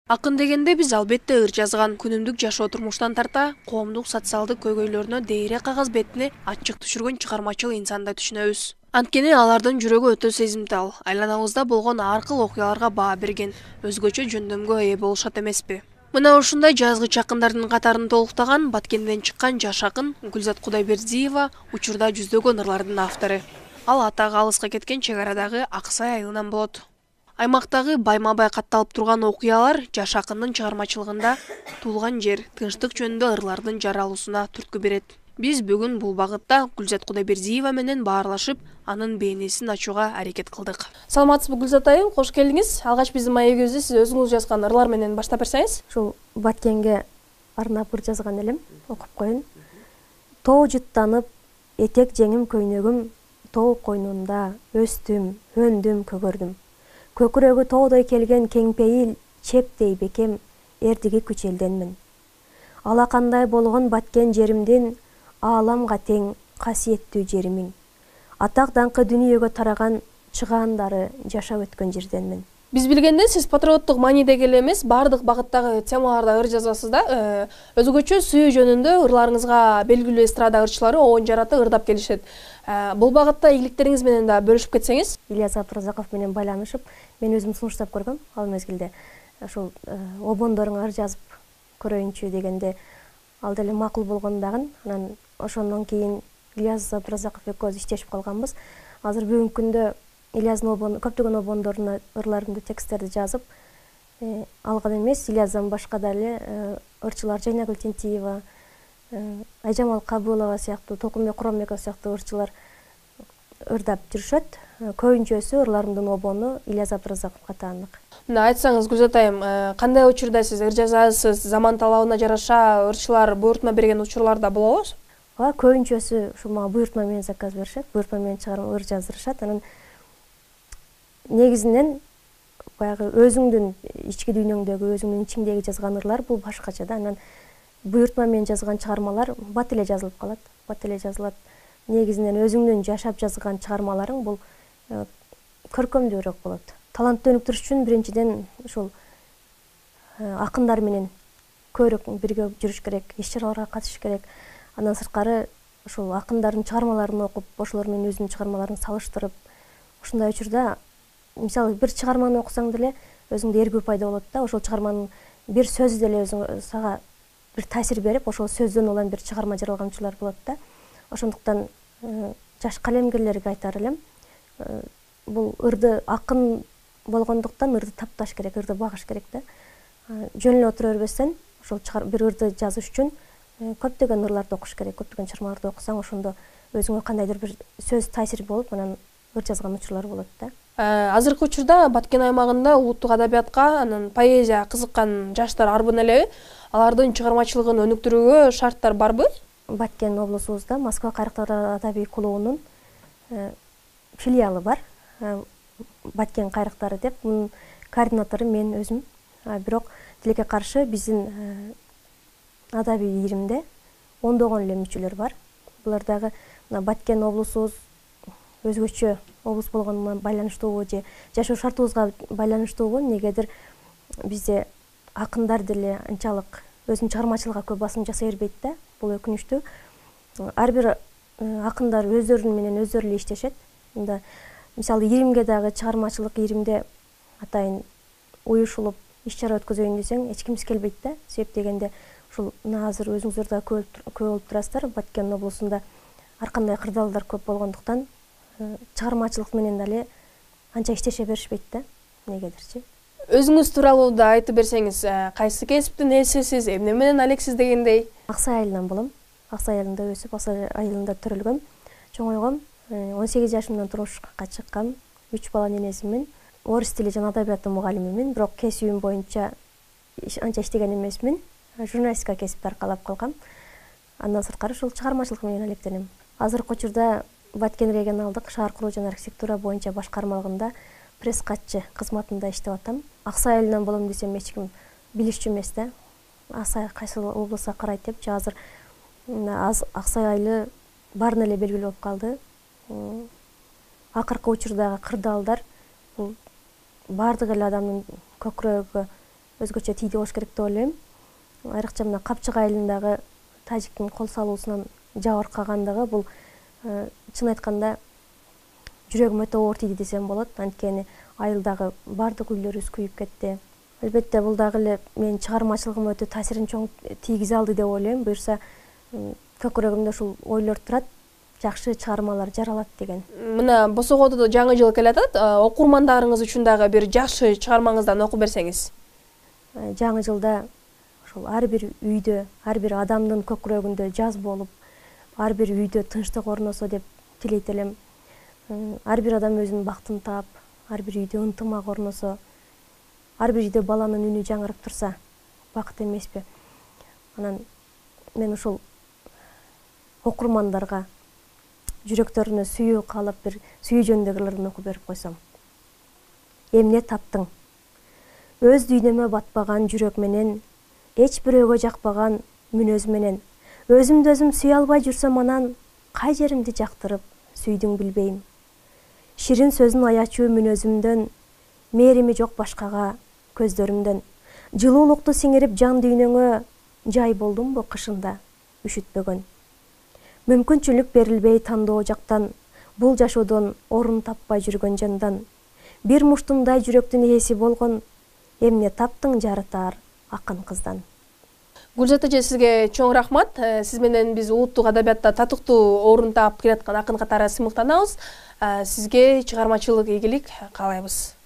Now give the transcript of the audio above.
Акын дегенде биз албетте ыр жазган күнүмдүк жашоо турмуштан тарта коомдук социалдык көйгөйлөрүнө дейре кагаз бетине ачык түшүргөн чыгармачыл инсандай түшүнөбүз. Анткени алардын жүрөгү өтө сезимтал, айланабызда болгон ар кыл окуяларга баа берген, өзгөчө жөндөмгө ээ болушат эмеспи. Мына ушундай жазгыч акындардын катарын толуктаган Баткенден чыккан жаш акын Гүлзат Кудайбердиева учурда жүздөгөн ырлардын автору. Ал атагы алыска кеткен чек арадагы Аксай айылынан болот. Аймактагы байма-бай катталып турган окуялар жаш акындын чыгармачылыгында туулган жер, тынчтык жөнүндө ырлардын жаралуусуна түрткү берет. Биз бүгүн бул багытта Гүлзат Кудайбердиева менен баарлашып, анын бейнесин ачууга аракет кылдык. Саламатсызбы Гүлзат айым, кош келдиңиз. Алгач биздин маегибизди сиз өзүңүз жазган ырлар менен баштап берсеңиз. Ушул Баткенге арнап ыр жазган элем, окуп коеюн. Тоо жыттанып, этек жеңим көйнөгүм, тоо койнунда өстүм, өндүм, көгөрдүм. Көкүрөгү тоодой келген кеңпейил, чептей бекем, эрдиги күч элденмин. Алакандай болгон Баткен жеримдин, ааламга тең касиеттүү жеримиң. Атак даңкы дүнүйөгө тараган чыгаандары жашап өткөн жерденмин. Биз билгенде сиз патриоттук мааниде эле эмес, бардык багыттагы темаларда ыр жазасыз да. Өзгөчө сүйүү жөнүндө ырларыңызга белгилүү эстрада ырчылары оон жараты ырдап келишет. Бул багытта ийгиликтериңиз менен да бөлүшүп кетсеңиз. Ильяс Абдыразаков менен байланышып, мен өзүм сунуштап көргөм. Ал мезгилде ушул обондоруңа ыр жазып көрөйүнчү дегенде, ал деле макул болгон дагы. Анан ошондон кийин Ильяс Абдыразаков экөөбүз иштешип калганбыз. Азыр бүгүнкү күндө Ильястын көптөгөн обондоруна ырларымды, тексттерди жазып алган эмес. Ильяздан башка дагы ырчылар Жайнагүл Тентиева, Айжамал Кабылова сыяктуу, Толкунбек Курамбеков сыяктуу ырчылар ырдап жүрүшөт. Көбүнчөсү ырларымдын обону Ильяс Абдыразаковго таандык. Мына айтсаңыз Гүлзат айым, кандай учурда сиз ыр жазасыз? Заман талабына жараша ырчылар буйртма берген учурлар да болобу? Көбүнчөсү ушул мага буйртма менен заказ беришет, буйртма менен чыгарып ыр жаздырышат. Анан негизинен баягы өзүңдүн ички дүйнөңдөгү, өзүңдүн ичиңдеги жазган ырлар бул башкача да. Анан буйртма менен жазган чыгармалар бат эле жазылып калат, бат эле жазылат. Негизинен өзүңдүн жашап жазган чыгармаларың бул көркөмдүүрөөк болот. Талантты өнүктүрүш үчүн биринчиден ушул акындар менен көбүрөөк бирге жүрүш керек, иш-чараларга катышыш керек. Андан сырткары ушул акындардын чыгармаларын окуп, ошолор менен өзүнүн чыгармаларын салыштырып, ушундай учурда мисалы бир чыгарманы окусаң деле өзүңдө эргүү пайда болот да. Ошол чыгарманын бир сөзү деле өзүң сага бир таасир берип, ошол сөздөн улам бир чыгарма жаралган учурлар болот да. Ошондуктан жаш калемгерлерге айтар элем, бул ырды акын болгондуктан ырды тапташ керек, ырды багыш керек да. Жөн эле отура бербестен ошол бир ырды жазыш үчүн көптөгөн ырларды окуш керек. Көптөгөн чыгармаларды окусаң, ошондо өзүңө кандайдыр бир сөз таасир болуп, анан ыр жазган учурлар болот да. Азыркы учурда Баткен аймагында улуттук адабиятка, анан поэзия кызыккан жаштар арбын элеби? Алардын чыгармачылыгын өнүктүрүүгө шарттар барбы? Баткен облусубузда Москва кайрактары адабий клубунун филиалы бар. Баткен кайрактары деп, мунун координатору мен өзүм. Бирок тилекке каршы биздин адабий ийримде ондогон эле мүчөлөр бар. Булар дагы Баткен облусубуз өзгөчө облус болгонуна байланыштуубу же жашоо шартыбызга байланыштуубу, негедир бизде акындар деле анчалык өзүнүн чыгармачылыгына көп басым жасай бербейт да. Бул өкүнүчтүү. Ар бир акындар өздөрү менен өздөрү эле иштешет. Мында мисалы ийримге дагы чыгармачылык ийримде атайын уюшулуп иш-чара өткөзөйүн десең эч кимиз келбейт да. Себеп дегенде ушул азыр өзүңүздөр да көп болуп турасыздар. Баткен облусунда ар кандай кырдаалдар көп болгондуктан чыгармачылык менен дале анча иштеше беришпейт да. Негедирчи. Өзүңүз тууралуу да айтып берсеңиз, кайсы кесиптин ээлисисиз, эмне менен алексиз дегендей? Аксай айылынан болом. Аксай айылында өсүп, Аксай айылында төрөлгөм, чоңойгом. 18 жашымдан турмушка чыккам. 3 баланын энесимин. Орус тили жана адабияты мугалимимин, бирок кесибим боюнча анча иштеген эмесмин. Журналистика кесипти аркалап калгам. Андан сырткары ушул чыгармачылык менен алектенем. Азыркы учурда Баткен регионалдык шаар куруу жана архитектура боюнча башкармалыгында пресс катчы кызматында иштеп атам. Аксай айылынан болом десем эч ким билишчү эмес да. Аксай кайсы облустка карайт депчи. Азыр Аксай айылы баарын эле белгилүү болуп калды. Акыркы учурдагы кырдаалдар бул бардык эле адамдын көкүрөгү өзгөчө тийди болуш керек деп ойлойм. Айрыкча мына Капчык айылындагы тажиктин кол салуусунан жабыркагандыгы бул чын айтканда жүрөгүм өтө оор тийди десем болот. Анткени айылдагы бардык үйлөрүбүз күйүп кетти. Албетте бул дагы эле менин чыгармачылыгыма өтө таасирин чоң тийгизе алды деп ойлойм. Буюрса көкүрөгүмдө ушул ойлор турат, жакшы чыгармалар жаралат деген. Мына босогодо да жаңы жыл келатат. Окурмандарыңыз үчүн дагы бир жакшы чыгармаңыздан окуп берсеңиз. Жаңы жылда ошол ар бир үйдө, ар бир адамдын көкүрөгүндө жаз болуп, ар бир үйдө тынчтык орносо деп тилейт элем. Ар бир адам өзүнүн бактын таап, ар бир үйдө ынтымак орносо, ар бир үйдө баланын үнү жаңырып турса, бакыт эмеспи? Анан мен ушул окурмандарга жүрөктөрүнө сүйүү каалап бир сүйүү жөнүндөгү ырларын окуп берип койсом. Эмне таптың? Өз дүйнөмө батпаган жүрөк менен, эч бирөөгө жакпаган мүнөз менен, өзүмдү өзүм сүйө албай жүрсөм анан, кай жеримди жактырып сүйдүң билбейм. Ширин сөзүн аячуу мүнөзүмдөн, мээрими жок башкага көздөрүмдөн, жылуулукту сиңирип жан дүйнөңө жай болдумбу кышында үшүтпөгөн. Мүмкүнчүлүк берилбей тандоо жактан, бул жашоодон орун таппай жүргөн жандан, бир муштумдай жүрөктүн ээси болгон, эмне таптың жарытаар акын кыздан. Гүлзат эже, сизге чоң рахмат. Сиз менен биз улуттук адабиятта татыктуу орун таап келаткан акын катары сыймыктанабыз. Сизге чыгармачылык ийгилик каалайбыз.